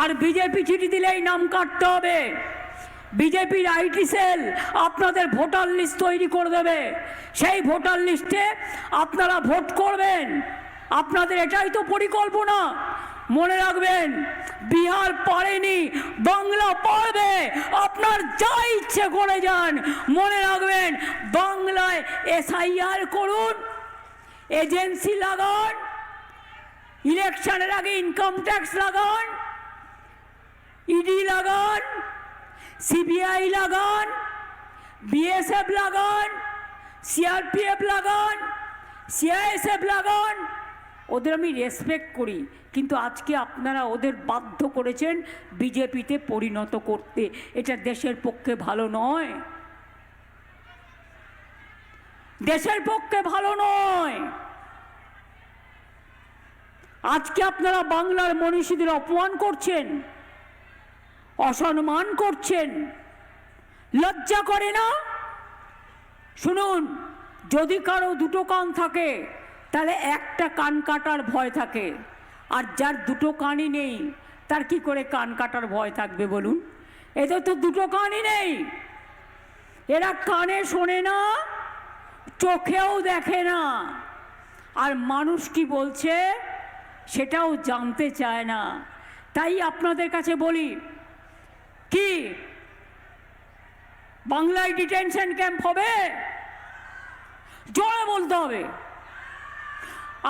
আর BJP চিঠি দিলেই নাম কাটতে হবে। বিজেপির আইটি সেল আপনাদের ভোটার লিস্ট তৈরি করে দেবে, সেই ভোটার লিস্টে আপনারা ভোট করবেন। আপনাদের এটাই তো পরিকল্পনা। মনে রাখবেন, বিহার পারেনি, বাংলা পারবে। আপনার যা ইচ্ছে করে যান, মনে রাখবেন বাংলায় এসআইআর করুন, এজেন্সি লাগান, ইলেকশনের আগে ইনকাম ট্যাক্স লাগান, ইডি লাগান, সিবিআই লাগান, বিএসএফ লাগান, সিআরপিএফ লাগান, সিআইএসএফ লাগান। ওদের আমি রেসপেক্ট করি, কিন্তু আজকে আপনারা ওদের বাধ্য করেছেন বিজেপিতে পরিণত করতে। এটা দেশের পক্ষে ভালো নয়, দেশের পক্ষে ভালো নয়। আজকে আপনারা বাংলার মনীষীদের অপমান করছেন, অসম্মান করছেন, লজ্জা করে না? শুনুন, যদি কারো দুটো কান থাকে তাহলে একটা কান কাটার ভয় থাকে, আর যার দুটো কানই নেই তার কি করে কান কাটার ভয় থাকবে বলুন? এদের তো দুটো কানই নেই, এরা কানে শোনে না, চোখেও দেখে না, আর মানুষ কি বলছে সেটাও জানতে চায় না। তাই আপনাদের কাছে বলি, কি বাংলায় ডিটেনশন ক্যাম্প হবে? জোরে বলতে হবে।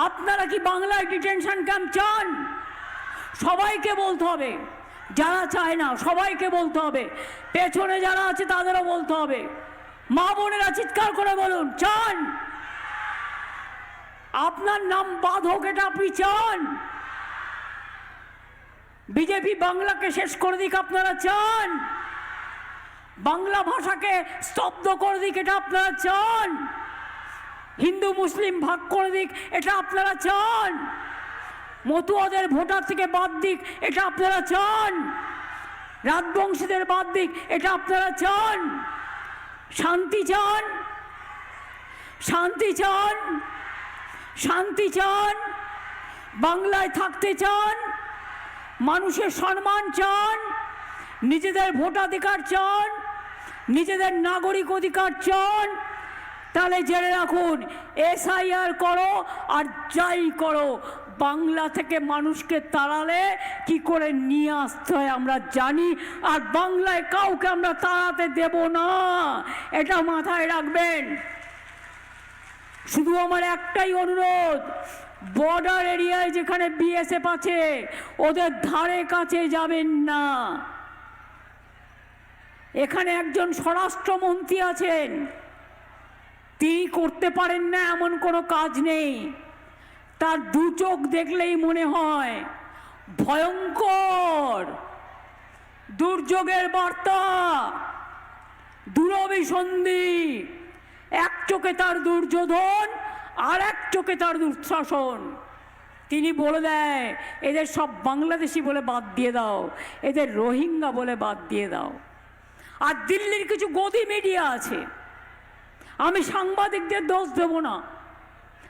আপনারা কি বাংলায় ডিটেনশন ক্যাম্প চান? সবাইকে বলতে হবে, যারা চায় না সবাইকে বলতে হবে, পেছনে যারা আছে তাদেরও বলতে হবে। মা বোনেরা চিৎকার করে বলুন, চান? আপনার নাম বাধক, এটা আপনি চান? বিজেপি বাংলাকে শেষ করে দিক, আপনারা চান? বাংলা ভাষাকে স্তব্ধ করে দিক, এটা আপনারা চান? হিন্দু মুসলিম ভাগ করে দিক, এটা আপনারা চান? মতুয়াদের ভোটার থেকে বাদ দিক, এটা আপনারা চান? রাজবংশীদের বাদ দিক, এটা আপনারা চান? শান্তি চান? শান্তি চান? শান্তি চান? বাংলায় থাকতে চান? মানুষের সম্মান চান? নিজেদের ভোটাধিকার চান? নিজেদের নাগরিক অধিকার চান? তাহলে জেনে রাখুন, এসআইআর করো আর যাই করো, বাংলা থেকে মানুষকে তাড়ালে কি করে নিয়ে আসতে হয় আমরা জানি, আর বাংলায় কাউকে আমরা তাড়াতে দেব না, এটা মাথায় রাখবেন। শুধু আমার একটাই অনুরোধ, বর্ডার এরিয়ায় যেখানে বিএসএফ আছে ওদের ধারে কাছে যাবেন না। এখানে একজন স্বরাষ্ট্রমন্ত্রী আছেন, তিনি করতে পারেন না এমন কোনো কাজ নেই। তার দু চোখ দেখলেই মনে হয় ভয়ঙ্কর দুর্যোগের বার্তা, দুরভিসন্ধি। এক চোখে তার দুর্যোধন, আর এক চোখে তার দুঃশাসন। তিনি বলে দেয়, এদের সব বাংলাদেশি বলে বাদ দিয়ে দাও, এদের রোহিঙ্গা বলে বাদ দিয়ে দাও। আর দিল্লির কিছু গদি মিডিয়া আছে, আমি সাংবাদিকদের দোষ দেব না,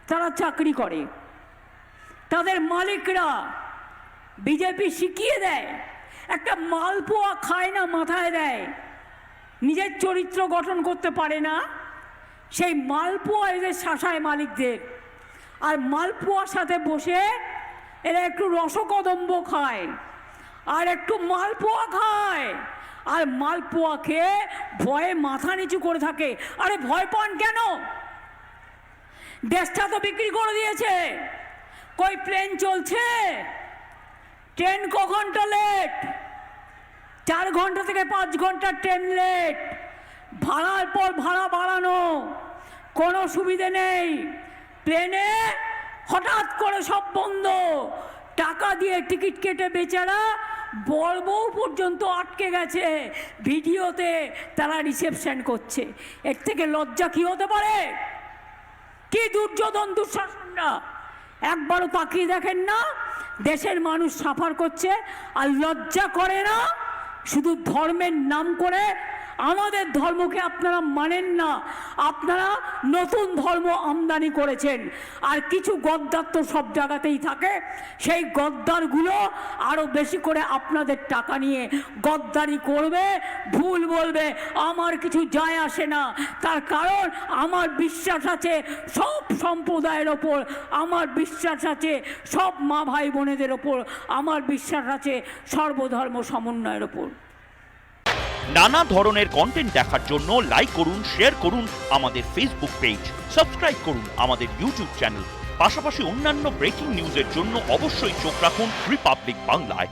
তারা চাকরি করে, তাদের মালিকরা বিজেপি শিখিয়ে দেয়। একটা মালপোয়া খায় না, মাথায় দেয়, নিজের চরিত্র গঠন করতে পারে না, সেই মালপোয়া এদের শাসায় মালিকদের। আর মালপোয়ার সাথে বসে এরা একটু রসকদম্ব খায়, আর একটু মালপোয়া খায়, আর মালপোয়া খেয়ে ভয়ে মাথা নিচু করে থাকে। আরে ভয় পান কেন? দেশটা তো বিক্রি করে দিয়েছে। কই প্লেন চলছে, ট্রেন ক ঘন্টা লেট, 4 ঘন্টা থেকে 5 ঘন্টা ট্রেন লেট, ভাড়ার পর ভাড়া বাড়ানো, কোনো সুবিধে নেই। প্লেনে হঠাৎ করে সব বন্ধ, টাকা দিয়ে টিকিট কেটে বেচারা বড় বউ পর্যন্ত আটকে গেছে, ভিডিওতে তারা রিসেপশন করছে। এর থেকে লজ্জা কি হতে পারে? কি দুর্যোধন দুঃশাসনরা একবারও তাকিয়ে দেখেন না? দেশের মানুষ সাফার করছে আর লজ্জা করে না? শুধু ধর্মের নাম করে আমাদের ধর্মকে আপনারা মানেন না, আপনারা নতুন ধর্ম আমদানি করেছেন। আর কিছু গদ্দার তো সব জায়গাতেই থাকে, সেই গদ্দারগুলো আরও বেশি করে আপনাদের টাকা নিয়ে গদ্দারি করবে, ভুল বলবে, আমার কিছু যায় আসে না। তার কারণ আমার বিশ্বাস আছে সব সম্প্রদায়ের ওপর, আমার বিশ্বাস আছে সব মা ভাই বোনেদের ওপর, আমার বিশ্বাস আছে সর্বধর্ম সমন্বয়ের ওপর। নানা ধরনের কন্টেন্ট দেখার জন্য লাইক করুন, শেয়ার করুন আমাদের ফেসবুক পেজ, সাবস্ক্রাইব করুন আমাদের ইউটিউব চ্যানেল। পাশাপাশি অন্যান্য ব্রেকিং নিউজের জন্য অবশ্যই চোখ রাখুন রিপাবলিক বাংলায়।